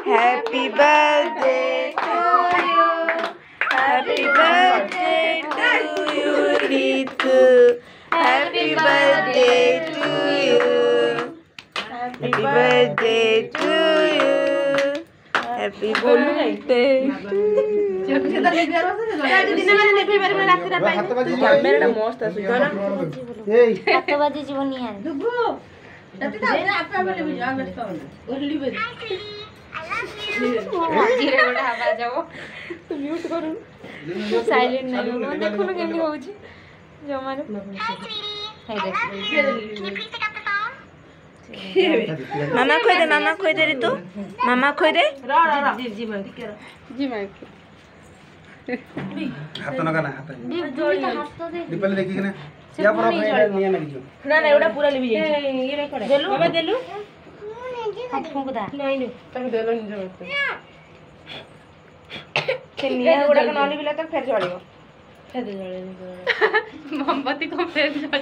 Happy birthday to you. Happy birthday to you, Ritu. Happy birthday to you. Happy birthday to you. Happy birthday to you. Camera मस्त आसुछ ना ए हाथ बाजी जीवन यार दुगु तते ता आप बोले बुझ अगस्त ओली बे जीरे गोटा हवा जाओ तो म्यूट करू साइलेंट नहीं हो देखो ना केमनी होउची जमाने हाय देख मामा खोई दे रे तू मामा खोई दे जी मैं हाथ न गाना हाथ दीपल देखि कि ना या पर निया लगी जो ना एडा पूरा लेबी जाई ये रे करे देलु बाबा देलु हाथ फुंक दा नहीं तक देलो नि जो के निया गोडा का नली बिला तक फेर जळियो फेर जळे मोमबत्ती को फेर जळे